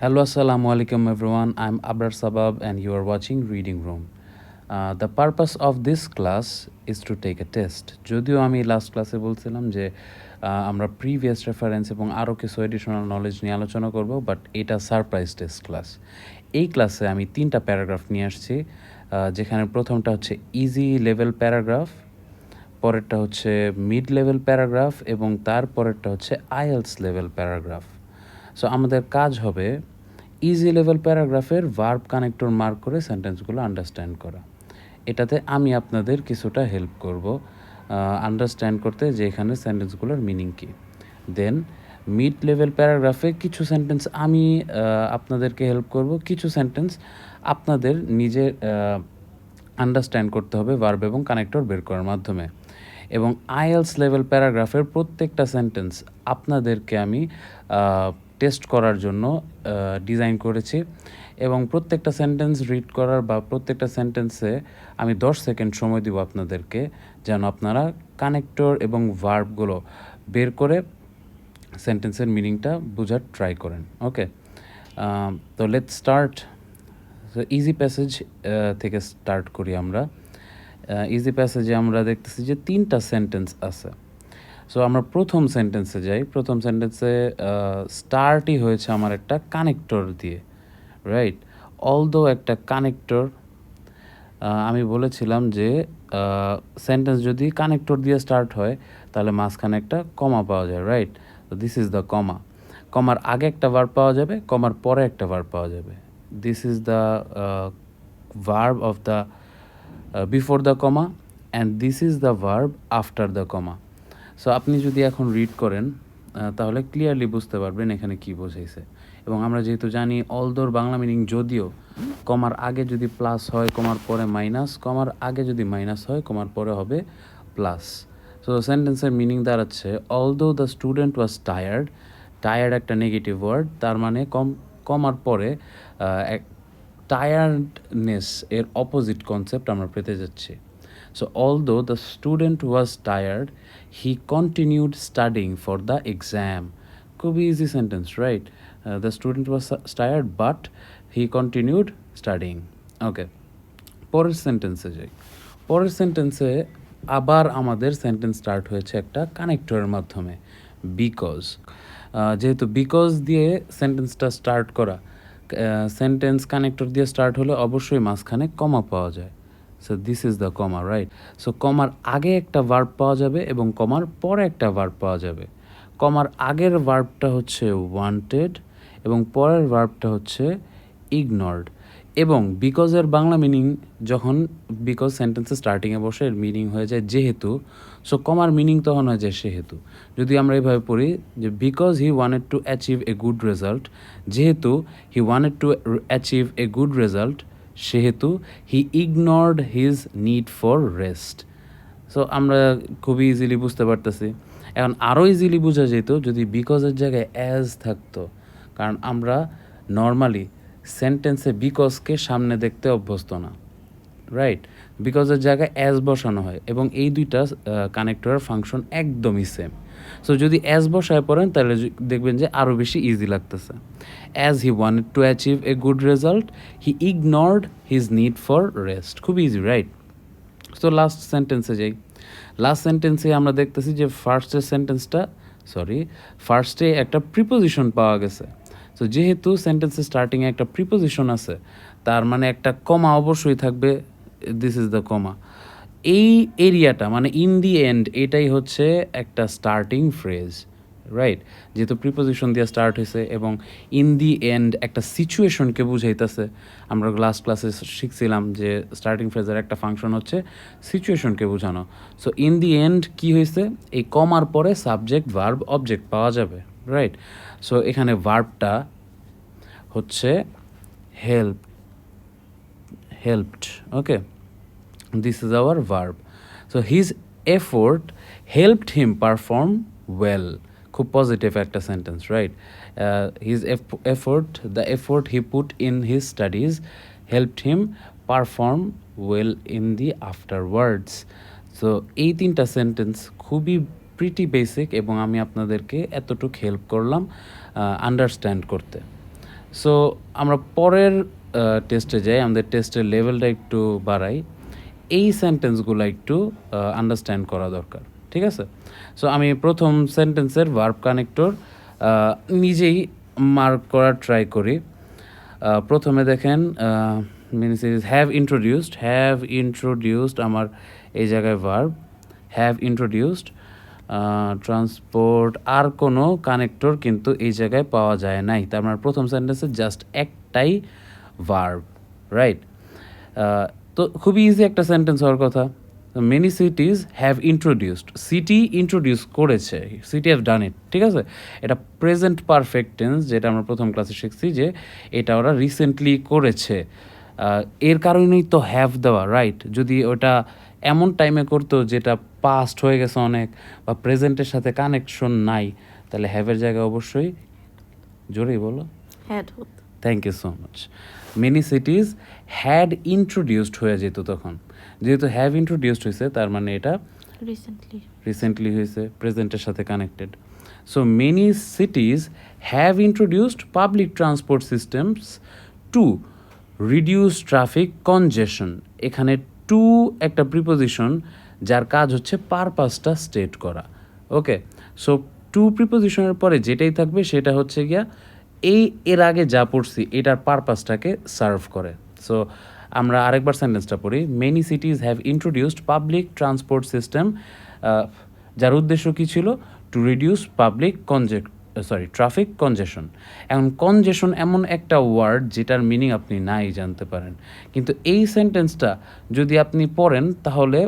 Hello, assalamu alaikum everyone. I'm Abrar Sabab and you are watching Reading Room. The purpose of this class is to take a test. যদিও আমি last ক্লাসে বলছিলাম যে আমরা previous reference এবং আরও কিছু এডিশনাল নলেজ নিয়ে আলোচনা করব, বাট এটা সারপ্রাইজ টেস্ট ক্লাস। এই ক্লাসে আমি 3টা প্যারাগ্রাফ নিয়ে আসছি, যেখানে প্রথমটা হচ্ছে ইজি লেভেল প্যারাগ্রাফ, পরেরটা হচ্ছে মিড লেভেল প্যারাগ্রাফ এবং তার পরেরটা হচ্ছে আইএলস লেভেল প্যারাগ্রাফ। সো আমাদের কাজ হবে ইজি লেভেল প্যারাগ্রাফের ভার্ব কানেক্টর মার্ক করে সেন্টেন্সগুলো আন্ডারস্ট্যান্ড করা। এটাতে আমি আপনাদের কিছুটা হেল্প করব আন্ডারস্ট্যান্ড করতে যে এখানে সেন্টেন্সগুলোর মিনিং কী। দেন মিড লেভেল প্যারাগ্রাফে কিছু সেন্টেন্স আমি আপনাদেরকে হেল্প করব, কিছু সেন্টেন্স আপনাদের নিজের আন্ডারস্ট্যান্ড করতে হবে ভার্ব এবং কানেক্টর বের করার মাধ্যমে। এবং আইএলস লেভেল প্যারাগ্রাফের প্রত্যেকটা সেন্টেন্স আপনাদেরকে আমি টেস্ট করার জন্য ডিজাইন করেছি, এবং প্রত্যেকটা সেন্টেন্স রিড করার বা প্রত্যেকটা সেন্টেন্সে আমি 10 সেকেন্ড সময় দিব আপনাদেরকে, যেন আপনারা কানেক্টর এবং ভার্বগুলো বের করে সেন্টেন্সের মিনিংটা বোঝার ট্রাই করেন। ওকে, তো লেটস স্টার্ট। ইজি প্যাসেজ থেকে স্টার্ট করি আমরা। ইজি প্যাসেজে আমরা দেখতেছি যে 3টা সেন্টেন্স আছে। সো আমরা প্রথম সেন্টেন্সে যাই। প্রথম সেন্টেন্সে স্টার্টই হয়েছে আমার একটা কানেক্টর দিয়ে, রাইট? অলদো একটা কানেক্টর, আমি বলেছিলাম যে সেন্টেন্স যদি কানেক্টর দিয়ে স্টার্ট হয় তাহলে মাঝখানে একটা কমা পাওয়া যায়, রাইট? তো দিস ইজ দ্য কমা। কমার আগে একটা ভার্ব পাওয়া যাবে, কমার পরে একটা ভার্ব পাওয়া যাবে। This is the verb of the before the comma and this is the verb after the comma. So আপনি যদি এখন রিড করেন তাহলে ক্লিয়ারলি বুঝতে পারবেন এখানে কি বোঝাইছে। এবং আমরা যেহেতু জানি অলদোর বাংলা মিনিং যদিও, কমার আগে যদি প্লাস হয় কমার পরে মাইনাস, কমার আগে যদি মাইনাস হয় কমার পরে হবে প্লাস। সো সেন্টেন্সের মিনিং দাঁড়াচ্ছে although the student was tired. Tired একটা নেগেটিভ ওয়ার্ড, তার মানে কমার পরে টায়ার্ডনেস এর অপোজিট কনসেপ্ট আমরা পেতে যাচ্ছি। So although the student was tired, he continued studying for the exam. Could be easy sentence, right? The student was tired, but he continued studying. Okay. পরের সেন্টেন্সে যাই। পরের সেন্টেন্সে আবার আমাদের সেন্টেন্স স্টার্ট হয়েছে একটা কানেক্টরের মাধ্যমে, বিকজ। যেহেতু বিকজ দিয়ে সেন্টেন্সটা স্টার্ট করা, সেন্টেন্স কানেক্টর দিয়ে স্টার্ট হলে অবশ্যই মাঝখানে কমা পাওয়া যায়। So this is the comma, right? So কমার আগে একটা ভার্ব পাওয়া যাবে এবং কমার পরে একটা ভার্ব পাওয়া যাবে। কমার আগের ভার্বটা হচ্ছে ওয়ান্টেড এবং পরের ভার্বটা হচ্ছে ইগনোরড। এবং বিকজের বাংলা মিনিং যখন বিকজ সেন্টেন্সে স্টার্টিংয়ে বসে এর মিনিং হয়ে যায় যেহেতু, সো কমার মিনিং তখন হয়ে যায় সেহেতু। যদি আমরা এইভাবে পড়ি যে because he wanted to achieve a good result, যেহেতু he wanted to achieve a good result, সেহেতু he ignored his need for rest. So আমরা খুবই ইজিলি বুঝতে পারতেছি। এখন আরও ইজিলি বোঝা যেত যদি বিকজের জায়গায় অ্যাজ থাকতো, কারণ আমরা নর্মালি সেন্টেন্সে বিকজকে সামনে দেখতে অভ্যস্ত না, রাইট? বিকজের জায়গায় অ্যাজ বসানো হয় এবং এই দুইটা কানেক্টরের ফাংশন একদমই সেম। সো যদি অ্যাজ বসায় পড়েন তাহলে দেখবেন যে আরও বেশি ইজি লাগতেছে। As he wanted to achieve a good result, he ignored his need for rest. খুব ইজি, রাইট? সো লাস্ট সেন্টেন্সে যাই। লাস্ট সেন্টেন্সে আমরা দেখতেছি যে ফার্স্টে একটা প্রিপোজিশন পাওয়া গেছে। সো যেহেতু সেন্টেন্সের স্টার্টিংয়ে একটা প্রিপোজিশন আছে, তার মানে একটা কমা অবশ্যই থাকবে। দিস ইজ দ্য কমা। এই এরিয়াটা মানে ইন দি এন্ড, এটাই হচ্ছে একটা স্টার্টিং ফ্রেজ, রাইট? যেহেতু প্রিপোজিশন দিয়ে স্টার্ট হয়েছে এবং ইন দি এন্ড একটা সিচুয়েশনকে বুঝাইতেছে। আমরা লাস্ট ক্লাসে শিখছিলাম যে স্টার্টিং ফ্রেজের একটা ফাংশন হচ্ছে সিচুয়েশনকে বোঝানো। সো ইন দি এন্ড কী হয়েছে, এই কমার পরে সাবজেক্ট ভার্ব অবজেক্ট পাওয়া যাবে, রাইট? সো এখানে ভার্বটা হচ্ছে helped. Okay, this is our verb. So his effort helped him perform well. খুব পজিটিভ একটা sentence, right? His effort, the effort he put in his studies helped him perform well in the afterwards. So এই 3টা sentence খুবই pretty basic এবং আমি আপনাদেরকে এতটুকু help করলাম আন্ডারস্ট্যান্ড করতে। সো আমরা পরের টেস্টে যাই, আমাদের টেস্টের লেভেলটা একটু বাড়াই। এই সেন্টেন্সগুলো একটু আন্ডারস্ট্যান্ড করা দরকার, ঠিক আছে? সো আমি প্রথম সেন্টেন্সের ভার্ব কানেক্টর নিজেই মার্ক করার ট্রাই করি। প্রথমে দেখেন মিনি সিরিজ হ্যাভ ইন্ট্রোডিউসড আমার এই জায়গায় ভার্ব হ্যাভ ইন্ট্রোডিউসড ট্রান্সপোর্ট, আর কোনো কানেক্টর কিন্তু এই জায়গায় পাওয়া যায় নাই। তার মানে প্রথম সেন্টেন্সে জাস্ট একটাই ভার্ব, রাইট? তো খুবই ইজি একটা সেন্টেন্স হওয়ার কথা। Many সিটিজ have introduced, city introduce করেছে, সিটি হ্যাভ ডান ইট, ঠিক আছে? এটা প্রেজেন্ট পারফেক্ট টেন্স, যেটা আমরা প্রথম ক্লাসে শিখছি যে এটা ওরা রিসেন্টলি করেছে। এর কারণেই তো হ্যাভ দেওয়া, রাইট? যদি ওটা এমন টাইমে করতো যেটা পাস্ট হয়ে গেছে অনেক, বা প্রেজেন্টের সাথে কানেকশন নাই, তাহলে হ্যাভের জায়গায় অবশ্যই জোরেই বলো হ্যাড হতো। Thank you so much. Many cities had introduced হয়ে যেত তখন, যেহেতু হ্যাভ ইন্ট্রোডিউসড হয়েছে তার মানে এটা রিসেন্টলি হয়েছে, প্রেজেন্টের সাথে connected. So many সিটিজ have introduced public transport systems to reduce traffic কনজেশন। এখানে টু একটা প্রিপোজিশন যার কাজ হচ্ছে পারপাসটা স্টেট করা। ওকে, সো টু প্রিপোজিশনের পরে যেটাই থাকবে সেটা হচ্ছে গিয়া এর আগে যা পড়ছি এটার পারপাসটাকে সার্ভ করে। সো আমরা আরেকবার সেন্টেন্সটা পড়ি। Many সিটিজ have introduced public transport system, যার উদ্দেশ্য কী ছিল? To reduce traffic কনজেশন। এখন কনজেশন এমন একটা ওয়ার্ড যেটার মিনিং আপনি নাই জানতে পারেন, কিন্তু এই সেন্টেন্সটা যদি আপনি পড়েন তাহলে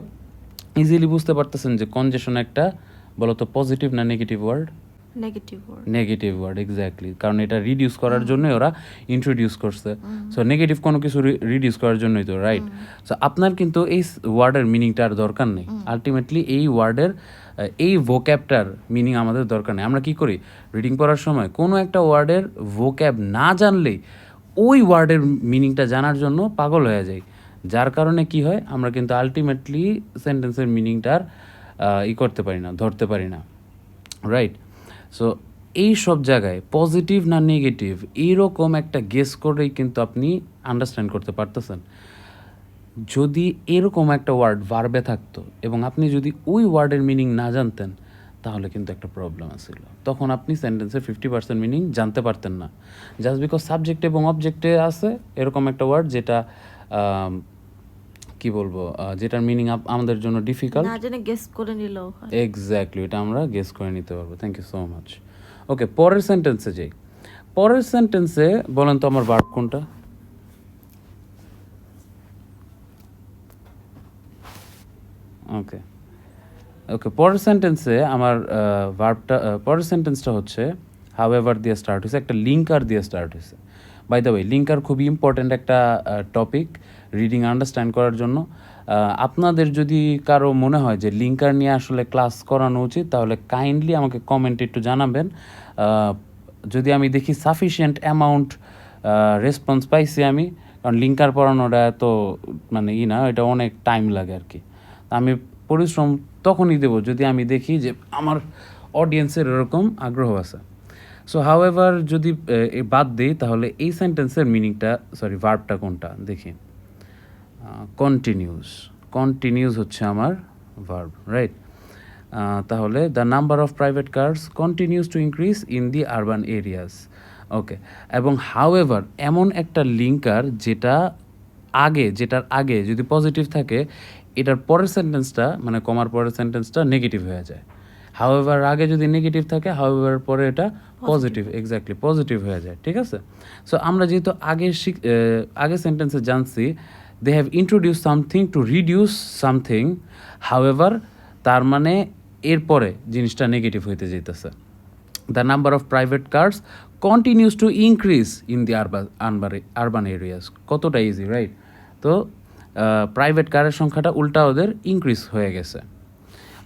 ইজিলি বুঝতে পারতেছেন যে কনজেশন একটা, বলতো পজিটিভ না negative word? Negative word, exactly, কারণ এটা রিডিউস করার জন্য ওরা ইন্ট্রোডিউস করছে। সো নেগেটিভ কোনো কিছু রিডিউস করার জন্যই তো, রাইট? সো আপনার কিন্তু এই ওয়ার্ডের মিনিংটা আর দরকার নেই। আলটিমেটলি এই ওয়ার্ডের এই ভোক্যাবটার মিনিং আমাদের দরকার নেই। আমরা কি করি রিডিং পড়ার সময় কোনো একটা ওয়ার্ডের ভোক্যাব না জানলেই ওই ওয়ার্ডের মিনিংটা জানার জন্য পাগল হয়ে যাই, যার কারণে কি হয় আমরা কিন্তু আলটিমেটলি সেন্টেন্সের মিনিংটার করতে পারি না, ধরতে পারি না, রাইট? সো এই সব জায়গায় পজিটিভ না নেগেটিভ এইরকম একটা গেস করেই কিন্তু আপনি আন্ডারস্ট্যান্ড করতে পারতেছেন। যদি এরকম একটা ওয়ার্ড ভার্বে থাকতো এবং আপনি যদি ওই ওয়ার্ডের মিনিং না জানতেন তাহলে কিন্তু একটা প্রবলেম আছিল, তখন আপনি সেন্টেন্সের 50% মিনিং জানতে পারতেন না, জাস্ট বিকজ সাবজেক্ট এবং অবজেক্টে আছে এরকম একটা ওয়ার্ড যেটা কি বলবো, যেটার মিনিং আমাদের জন্য ডিফিকাল্ট, না জেনে গেস করে নিলেও হয়। এক্স্যাক্টলি, এটা আমরা গেস করে নিতে পারবো। Thank you so much. Okay, পরের সেন্টেন্সে যাই। পরের সেন্টেন্সে বলেন তো আমার ভার্ব কোনটা? ওকে ওকে, পরের সেন্টেন্সে আমার ভার্বটা, পরের সেন্টেন্সটা হচ্ছে হাউএভার দিয়ে স্টার্ট হয়েছে, একটা লিঙ্কার দিয়ে স্টার্ট হয়েছে। বাই দ্য ওয়ে, লিঙ্কার খুবই ইম্পর্ট্যান্ট একটা টপিক রিডিং আন্ডারস্ট্যান্ড করার জন্য। আপনাদের যদি কারো মনে হয় যে লিঙ্কার নিয়ে আসলে ক্লাস করানো উচিত তাহলে কাইন্ডলি আমাকে কমেন্টে একটু জানাবেন। যদি আমি দেখি সাফিসিয়েন্ট অ্যামাউন্ট রেসপন্স পাইছি আমি, কারণ লিঙ্কার পড়ানোটা এত মানে না, এটা অনেক টাইম লাগে আর কি। আমি পরিশ্রম তখনই দেবো যদি আমি দেখি যে আমার অডিয়েন্সের এরকম আগ্রহ আছে। সো হাউএভার যদি বাদ দিই তাহলে এই সেন্টেন্সের মিনিংটা, ভার্বটা কোনটা দেখি। কন্টিনিউস হচ্ছে আমার ভার্ব, রাইট? তাহলে the number of private cars continues to increase in the urban areas. Okay, এবং হাউএভার এমন একটা লিঙ্কার যেটার আগে যদি পজিটিভ থাকে এটার পরের সেন্টেন্সটা মানে কমার পরের সেন্টেন্সটা নেগেটিভ হয়ে যায়। হাউএভার আগে যদি নেগেটিভ থাকে হাউএভার পরে এটা পজিটিভ, এক্স্যাক্টলি পজিটিভ হয়ে যায়, ঠিক আছে? সো আমরা যেহেতু আগে সেন্টেন্সে জানছি they have introduce something to reduce something, however তার মানে এরপরে জিনিসটা নেগেটিভ হইতে যেতেছে। The number of private cars continues to increase in the urban areas. কতটা ইজি, রাইট? তো প্রাইভেট কারের সংখ্যাটা উল্টা ওদের ইনক্রিজ হয়ে গেছে।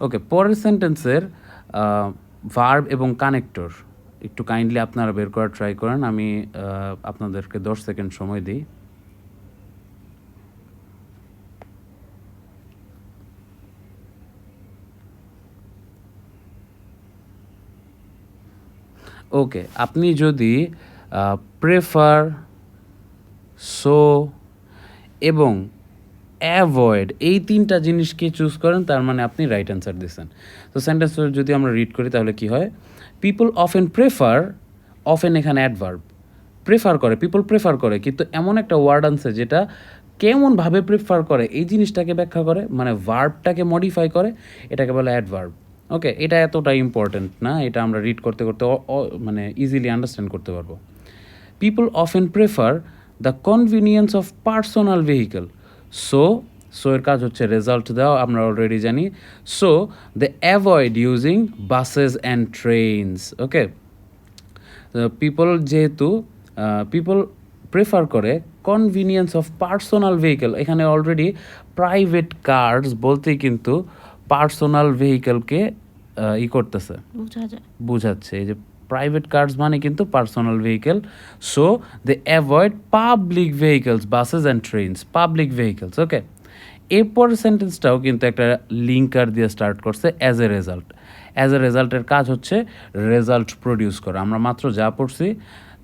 ওকে, পরের সেন্টেন্সের ভার্ব এবং কানেক্টর একটু কাইন্ডলি আপনারা বের করার ট্রাই করেন। আমি আপনাদেরকে 10 সেকেন্ড সময় দিই। ওকে, আপনি যদি প্রেফার, সো এবং অ্যাভয়েড, এই তিনটা জিনিসকে চুজ করেন, তার মানে আপনি রাইট অ্যান্সার দিচ্ছেন। তো সেন্টেন্স যদি আমরা রিড করি তাহলে কি হয়, পিপল অফেন প্রেফার, অফেন এখানে অ্যাডভার্ব, প্রেফার করে, পিপল প্রেফার করে, কিন্তু এমন একটা ওয়ার্ড আনছে যেটা কেমনভাবে প্রেফার করে এই জিনিসটাকে ব্যাখ্যা করে, মানে ভার্বটাকে মডিফাই করে, এটাকে বলে অ্যাডভার্ব। ওকে, এটা এতটা ইম্পর্টেন্ট না, এটা আমরা রিড করতে করতে মানে ইজিলি আন্ডারস্ট্যান্ড করতে পারবো। People often prefer the convenience of personal vehicle. So এর কাজ হচ্ছে রেজাল্ট দেওয়া, আমরা অলরেডি জানি। So they avoid using buses and trains. Okay, people যেহেতু পিপল প্রেফার করে কনভিনিয়েন্স অফ পার্সোনাল ভেহিকেল, এখানে অলরেডি প্রাইভেট কার্স বলতেই কিন্তু পার্সোনাল ভেহিকেলকে করতেছে, বোঝা যায়। বোঝাচ্ছে। এই যে প্রাইভেট কার্স মানে কিন্তু personal vehicle. So they avoid public vehicles, buses and trains, public vehicles. Okay, এরপর সেন্টেন্সটাও কিন্তু একটা লিঙ্কার দিয়ে স্টার্ট করছে, as a result. As a রেজাল্টের কাজ হচ্ছে রেজাল্ট প্রডিউস করা। আমরা মাত্র যা পড়ছি,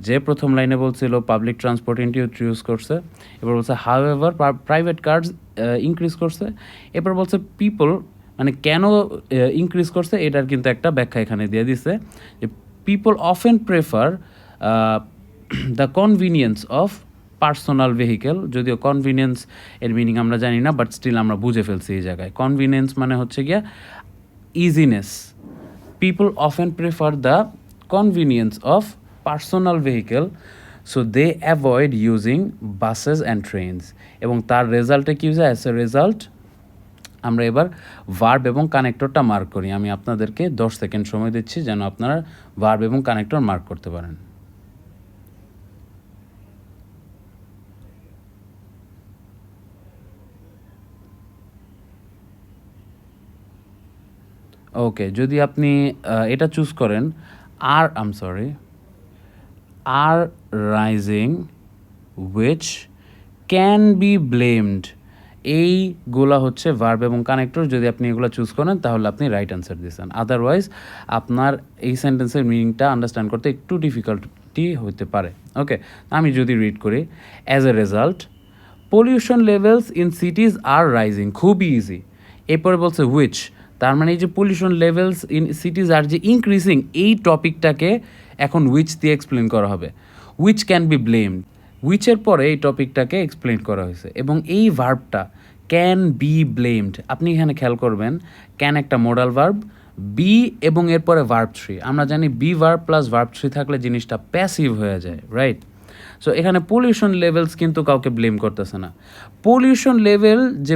যে প্রথম লাইনে বলছিল পাবলিক ট্রান্সপোর্ট ইন্ট্রোডিউস করছে, এবার বলছে however private cars increase করছে, এরপর বলছে পিপল, মানে কেন ইনক্রিজ করছে এটার কিন্তু একটা ব্যাখ্যা এখানে দিয়ে দিছে, যে people often prefer the convenience of personal vehicle. যদিও কনভিনিয়েন্স এর মিনিং আমরা জানি না, বাট স্টিল আমরা বুঝে ফেলছি এই জায়গায়। কনভিনিয়েন্স মানে হচ্ছে গিয়া easiness. People often prefer the convenience of personal vehicle, so they avoid using buses and trains. এবং তার রেজাল্টে কী হয়েছে, অ্যাজ এ রেজাল্ট আমরা এবার ভার্ব এবং কানেক্টরটা মার্ক করি। আমি আপনাদেরকে 10 সেকেন্ড সময় দিচ্ছি যেন আপনারা ভার্ব এবং কানেক্টর মার্ক করতে পারেন। ওকে, যদি আপনি এটা চুজ করেন, are rising which can be blamed, এইগুলা হচ্ছে ভার্ব এবং কানেক্টর। যদি আপনি এগুলো চুজ করেন তাহলে আপনি রাইট অ্যান্সার দিয়েছেন। আদারওয়াইজ আপনার এই সেন্টেন্সের মিনিংটা আন্ডারস্ট্যান্ড করতে একটু ডিফিকাল্টি হতে পারে। ওকে, আমি যদি রিড করি, as a result pollution levels in সিটিজ are rising, খুবই ইজি। এরপরে বলছে হুইচ, তার মানে এই যে পলিউশন লেভেলস ইন সিটিজ আর যে ইনক্রিজিং, এই টপিকটাকে এখন হুইচ দিয়ে এক্সপ্লেন করা হবে। হুইচ ক্যান বি ব্লেমড, হুইচের পরে এই টপিকটাকে এক্সপ্লেন করা হয়েছে। এবং এই ভার্বটা ক্যান বি ব্লেমড, আপনি এখানে খেয়াল করবেন, ক্যান একটা মোডাল ভার্ব, বি এবং এরপরে ভার্ব থ্রি। আমরা জানি be verb plus verb three থাকলে জিনিসটা প্যাসিভ হয়ে যায়, রাইট? সো এখানে পলিউশন লেভেলস কিন্তু কাউকে ব্লেম করতেছে না। পলিউশন লেভেল যে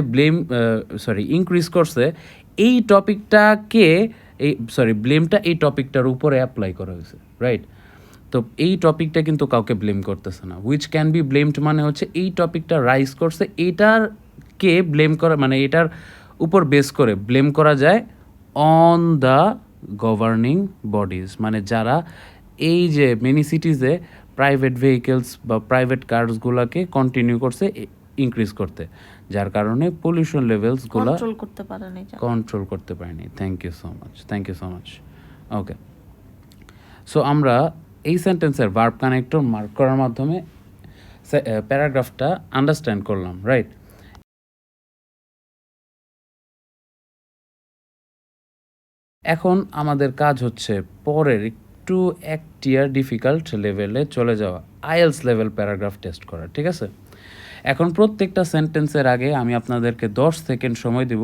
ইনক্রিজ করছে, এই টপিকটাকে ব্লেমটা এই টপিকটার উপরে অ্যাপ্লাই করা হয়েছে, রাইট? তো এই টপিকটা কিন্তু কাউকে ব্লেম করতেছে না। হুইচ ক্যান বি ব্লেমড মানে হচ্ছে এই টপিকটা রাইজ করছে, এটারকে ব্লেম করা, মানে এটার উপর বেস করে ব্লেম করা যায় অন দ্য গভর্নিং বডিজ, মানে যারা এই যে মেনি সিটিজে প্রাইভেট ভেহিকেলস বা প্রাইভেট কার্সগুলোকে কন্টিনিউ করছে ইনক্রিজ করতে, যার কারণে পলিউশন লেভেলসগুলো কন্ট্রোল করতে পারেনি। Thank you so much. Okay, so আমরা এই সেন্টেন্সের ভার্ব কানেক্টর মার্ক করার মাধ্যমে প্যারাগ্রাফটা আন্ডারস্ট্যান্ড করলাম, রাইট? এখন আমাদের কাজ হচ্ছে পরের একটু এক টিয়ার ডিফিকাল্ট লেভেলে চলে যাওয়া, আইএলস লেভেল প্যারাগ্রাফ টেস্ট করা, ঠিক আছে? এখন প্রত্যেকটা সেন্টেন্সের আগে আমি আপনাদেরকে 10 সেকেন্ড সময় দিব,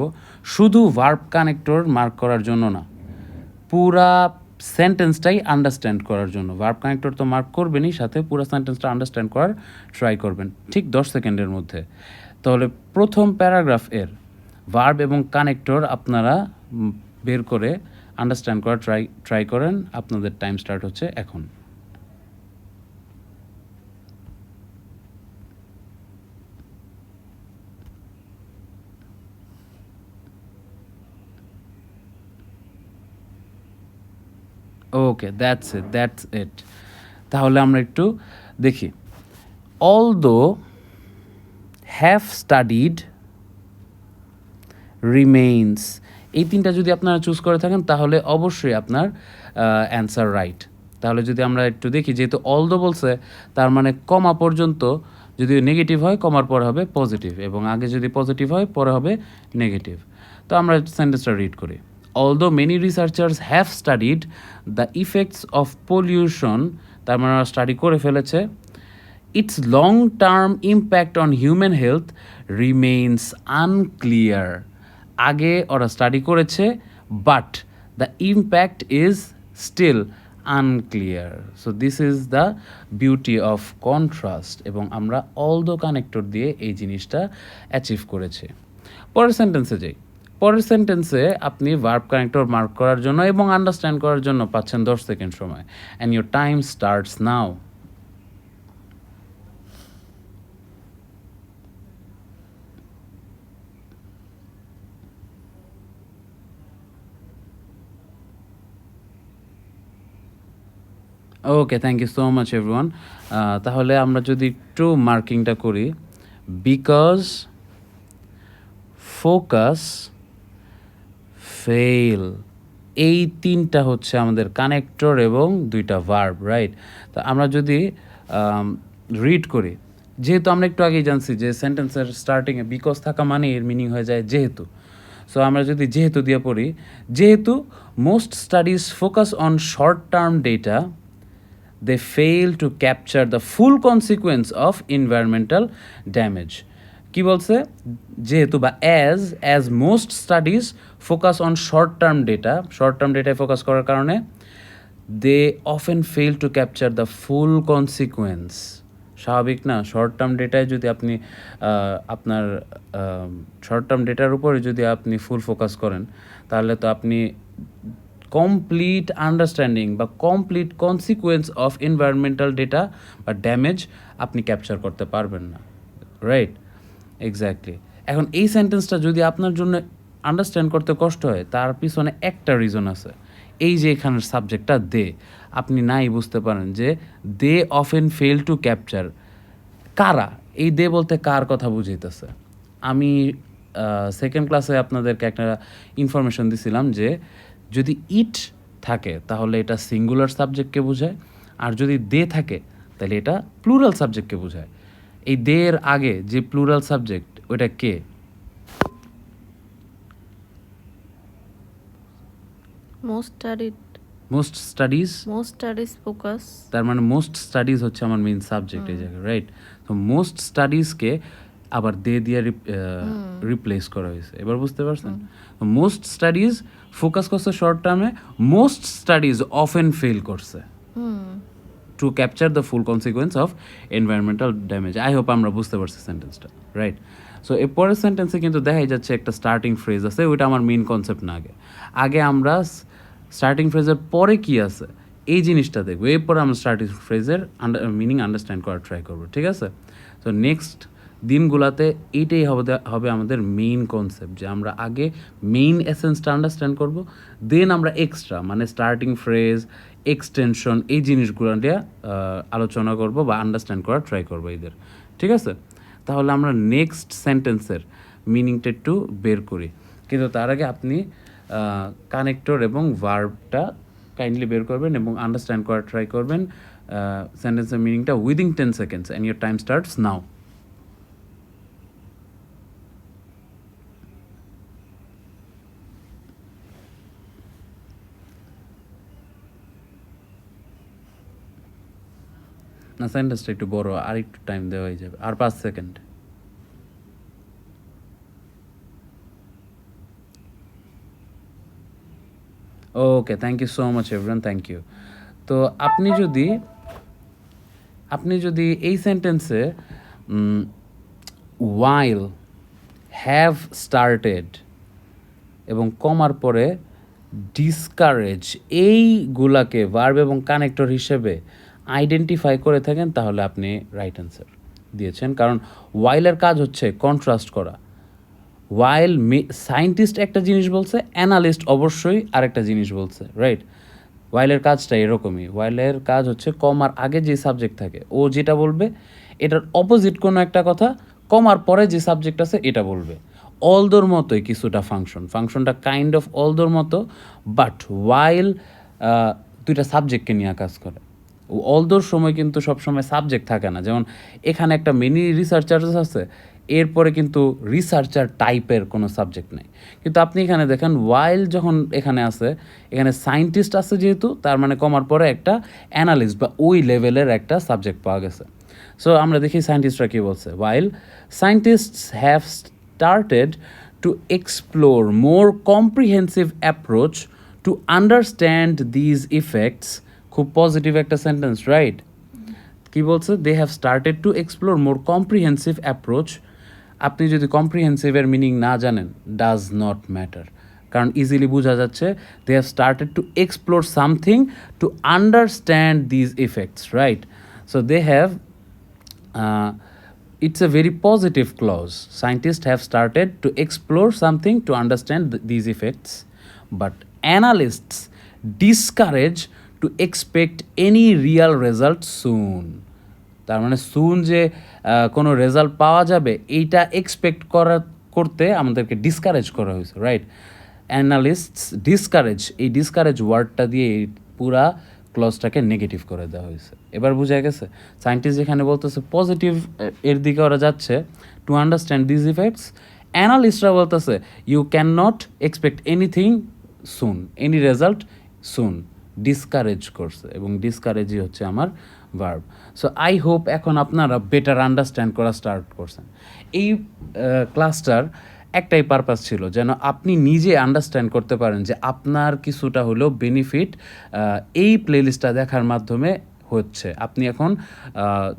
শুধু ভার্ব কানেক্টর মার্ক করার জন্য না, পুরা সেন্টেন্সটাই আন্ডারস্ট্যান্ড করার জন্য। ভার্ব কানেক্টর তো মার্ক করবেনই, সাথে পুরো সেন্টেন্সটা আন্ডারস্ট্যান্ড করার ট্রাই করবেন ঠিক 10 সেকেন্ডের মধ্যে। তাহলে প্রথম প্যারাগ্রাফ এর ভার্ব এবং কানেক্টর আপনারা বের করে আন্ডারস্ট্যান্ড করার ট্রাই করেন। আপনাদের টাইম স্টার্ট হচ্ছে এখন। ওকে, দ্যাটস ইট। তাহলে আমরা একটু দেখি। অলদো হ্যাভ স্টাডিড, রিমেইনস, এই তিনটা যদি আপনারা চুজ করে থাকেন তাহলে অবশ্যই আপনার অ্যান্সার রাইট। তাহলে যদি আমরা একটু দেখি, যেহেতু অলদো বলছে তার মানে কমা পর্যন্ত যদি নেগেটিভ হয় কমার পরে হবে পজিটিভ, এবং আগে যদি পজিটিভ হয় পরে হবে নেগেটিভ। তো আমরা সেন্টেন্সটা রিড করি। Although many researchers have studied the effects of pollution, তার মানে স্টাডি করে ফেলেছে, its long-term impact on human health remains unclear. আগে ওরা স্টাডি করেছে, but the impact is still unclear. So this is the beauty of contrast, এবং আমরা all the connector দিয়ে এই জিনিসটা অ্যাচিভ করেছি। পরের সেন্টেন্সে যাই। পরের সেন্টেন্সে আপনি ভার্ব কানেক্টর মার্ক করার জন্য এবং আন্ডারস্ট্যান্ড করার জন্য পাচ্ছেন 10 সেকেন্ড সময়, and your time starts now. Okay, thank you so much everyone. তাহলে আমরা যদি একটু মার্কিংটা করি, বিকজ, ফোকাস, ফেল, এই তিনটা হচ্ছে আমাদের কানেক্টর এবং দুইটা ভার্ব, রাইট? তো আমরা যদি রিড করি, যেহেতু আমরা একটু আগেই জানছি যে সেন্টেন্সের স্টার্টিংয়ে বিকজ থাকা মানে এর মিনিং হয়ে যায় যেহেতু। সো আমরা যদি যেহেতু দিয়ে পড়ি, যেহেতু most studies focus on short term data, they fail to capture the full consequence of environmental damage. কি বলছে? যেহেতু বা as most studies focus on short term data focus করার কারণে they often fail to capture the full consequence. স্বাভাবিক না? Short term ডেটায় যদি আপনি আপনার শর্ট টার্ম ডেটার উপরে যদি আপনি ফুল ফোকাস করেন, তাহলে তো আপনি কমপ্লিট আন্ডারস্ট্যান্ডিং বা complete consequence of environmental data বা ড্যামেজ আপনি ক্যাপচার করতে পারবেন না, রাইট? এক্স্যাক্টলি। এখন এই সেন্টেন্সটা যদি আপনার জন্য আন্ডারস্ট্যান্ড করতে কষ্ট হয়, তার পিছনে একটা রিজন আছে। এই যে এখানের সাবজেক্টটা দে, আপনি নাই বুঝতে পারেন যে they often fail to capture, কারা? এই দে বলতে কার কথা বুঝাইতেছে? আমি সেকেন্ড ক্লাসে আপনাদেরকে একটা ইনফরমেশন দিছিলাম যে যদি ইট থাকে তাহলে এটা সিঙ্গুলার সাবজেক্টকে বোঝায়, আর যদি দে থাকে তাহলে এটা প্লুরাল সাবজেক্টকে বোঝায়। এই দে এর আগে যে প্লুরাল সাবজেক্ট, ওইটা কে? Most studies focus. তার মানে মোস্ট স্টাডিজ হচ্ছে আমার মেইন সাবজেক্ট এই জায়গায়, রাইট? তো মোস্ট স্টাডিজকে আবার দে দিয়ে রিপ্লেস করা হয়েছে। এবার বুঝতে পারছেন? মোস্ট স্টাডিজ ফোকাস করছে শর্ট টার্মে, মোস্ট স্টাডিজ অফেন ফেল করছে to capture the full consequence of environmental damage. I hope আমরা বুঝতে পারছি সেন্টেন্সটা, রাইট? সো এর পরের সেন্টেন্সে কিন্তু দেখাই যাচ্ছে একটা স্টার্টিং ফ্রেজ আছে, ওইটা আমার মেইন কনসেপ্ট না। আগে আমরা স্টার্টিং ফ্রেজের পরে কি আছে এই জিনিসটা দেখবো, এরপরে আমরা স্টার্টিং ফ্রেজের মিনিং আন্ডারস্ট্যান্ড করার ট্রাই করবো, ঠিক আছে? তো নেক্সট দিনগুলোতে এইটাই হবে আমাদের মেইন কনসেপ্ট, যে আমরা আগে মেইন এসেন্সটা আন্ডারস্ট্যান্ড করব, দেন আমরা এক্সট্রা মানে স্টার্টিং ফ্রেজ, এক্সটেনশন, এই জিনিসগুলো নিয়ে আলোচনা করব বা আন্ডারস্ট্যান্ড করার ট্রাই করবো এদের, ঠিক আছে? তাহলে আমরা নেক্সট সেন্টেন্সের মিনিংটা একটু বের করি, কিন্তু তার আগে আপনি কানেক্টর এবং ভার্বটা কাইন্ডলি বের করবেন এবং আন্ডারস্ট্যান্ড করার ট্রাই করবেন সেন্টেন্সের মিনিংটা within 10 seconds, and your time starts now. না, সেন্টেন্সটা একটু বড়, আর একটু টাইম দেওয়া হয়ে যাবে, আর 5 second. Okay, thank you so much everyone, thank you. তো আপনি যদি এই সেন্টেন্সে ওয়াইল, হ্যাভ স্টার্টেড এবং কমার পরে ডিসকারেজ, এইগুলাকে ভার্ব এবং কানেক্টর হিসেবে আইডেন্টিফাই করে থাকেন, তাহলে আপনি রাইট অ্যান্সার দিয়েছেন। কারণ ওয়াইলের কাজ হচ্ছে কন্ট্রাস্ট করা। ওয়াইল সায়েন্টিস্ট একটা জিনিস বলছে, অ্যানালিস্ট অবশ্যই আরেকটা জিনিস বলছে, রাইট? ওয়াইলের কাজটা এরকমই। ওয়াইলের কাজ হচ্ছে কমার আগে যে সাবজেক্ট থাকে ও যেটা বলবে, এটার অপোজিট কোনো একটা কথা কমার পরে যে সাবজেক্ট আছে এটা বলবে। অলদোর মতোই কিছুটা ফাংশনটা কাইন্ড অফ অলদোর মতো, বাট ওয়াইল দুইটা সাবজেক্টকে নিয়ে কাজ করে। অলদোর সময় কিন্তু সবসময় সাবজেক্ট থাকে না, যেমন এখানে একটা মিনি রিসার্চার্স আছে, এরপরে কিন্তু রিসার্চার টাইপের কোনো সাবজেক্ট নেই। কিন্তু আপনি এখানে দেখেন ওয়াইল যখন এখানে আছে, এখানে সায়েন্টিস্ট আছে যেহেতু, তার মানে কমার পরে একটা অ্যানালিস্ট বা ওই লেভেলের একটা সাবজেক্ট পাওয়া গেছে। সো আমরা দেখি সায়েন্টিস্টরা কী বলছে। While scientists have started to explore more comprehensive approach to understand these effects. খুব পজিটিভ একটা সেন্টেন্স, রাইট? কি বলছে? They have started to explore more comprehensive approach. আপনি যদি কম্প্রিহেন্সিভের মিনিং না জানেন, ডাজ নট ম্যাটার, কারণ ইজিলি বোঝা যাচ্ছে they have started to explore something to understand these effects, right? So they have it's a very positive clause. Scientists have started to explore something to understand these effects, but analysts discourage to expect any real result soon. তার মানে সুন যে কোনো result পাওয়া যাবে এইটা expect করতে আমাদেরকে discourage করা হয়েছে, রাইট? অ্যানালিস্টস ডিসকারেজ, এই ডিসকারেজ ওয়ার্ডটা দিয়ে এই পুরা ক্লজটাকে নেগেটিভ করে দেওয়া হয়েছে। এবার বোঝা গেছে সায়েন্টিস্ট যেখানে বলতেছে পজিটিভ এর দিকে ওরা যাচ্ছে, টু আন্ডারস্ট্যান্ড দিস ইফেক্টস। অ্যানালিস্টরা বলতেছে you can not expect anything soon, any result soon, discourage করছে, এবং ডিসকারেজই হচ্ছে আমার ভার্ব। সো আই হোপ এখন আপনারা বেটার আন্ডারস্ট্যান্ড করা স্টার্ট করছেন। এই ক্লাসটার একটাই পারপাস ছিল, যেন আপনি নিজে আন্ডারস্ট্যান্ড করতে পারেন যে আপনার কিছুটা হলেও বেনিফিট এই প্লেলিস্টটা দেখার মাধ্যমে হচ্ছে। আপনি এখন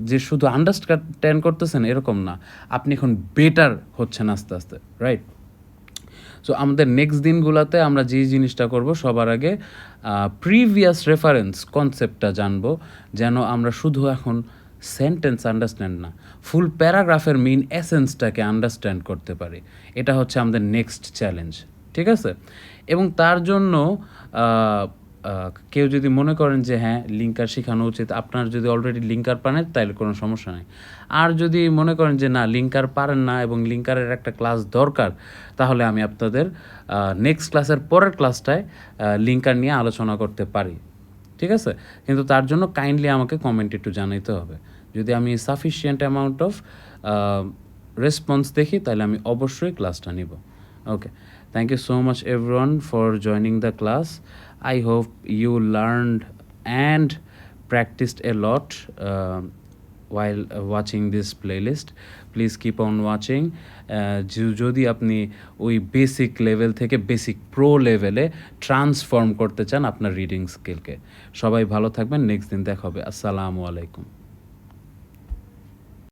যে শুধু আন্ডারস্ট্যান্ড করতেছেন এরকম না, আপনি এখন বেটার হচ্ছেন আস্তে আস্তে, রাইট? সো আমাদের নেক্সট দিনগুলোতে আমরা যে জিনিসটা করব, সবার আগে প্রিভিয়াস রেফারেন্স কনসেপ্টটা জানবো, যেন আমরা শুধু এখন সেন্টেন্স আন্ডারস্ট্যান্ড না, ফুল প্যারাগ্রাফের মেইন এসেন্সটাকে আন্ডারস্ট্যান্ড করতে পারি। এটা হচ্ছে আমাদের নেক্সট চ্যালেঞ্জ, ঠিক আছে? এবং তার জন্য কেউ যদি মনে করেন যে হ্যাঁ লিঙ্কার শেখানো উচিত, আপনার যদি অলরেডি লিঙ্কার পারেন তাহলে কোনো সমস্যা নেই। আর যদি মনে করেন যে না লিঙ্কার পারেন না এবং লিঙ্কারের একটা ক্লাস দরকার, তাহলে আমি আপনাদের নেক্সট ক্লাসের পরের ক্লাসটায় লিঙ্কার নিয়ে আলোচনা করতে পারি, ঠিক আছে? কিন্তু তার জন্য কাইন্ডলি আমাকে কমেন্ট একটু জানাইতে হবে। যদি আমি সাফিসিয়েন্ট অ্যামাউন্ট অফ রেসপন্স দেখি, তাহলে আমি অবশ্যই ক্লাসটা নিব। ওকে, thank you so much everyone for joining the class. I hope you learned and practiced a lot while watching this playlist. Please keep on watching. যদি আপনি ওই বেসিক লেভেল থেকে বেসিক প্রো লেভেলে ট্রান্সফর্ম করতে চান আপনার রিডিং স্কিলকে। সবাই ভালো থাকবেন, নেক্সট দিন দেখা হবে। আসসালামু আলাইকুম।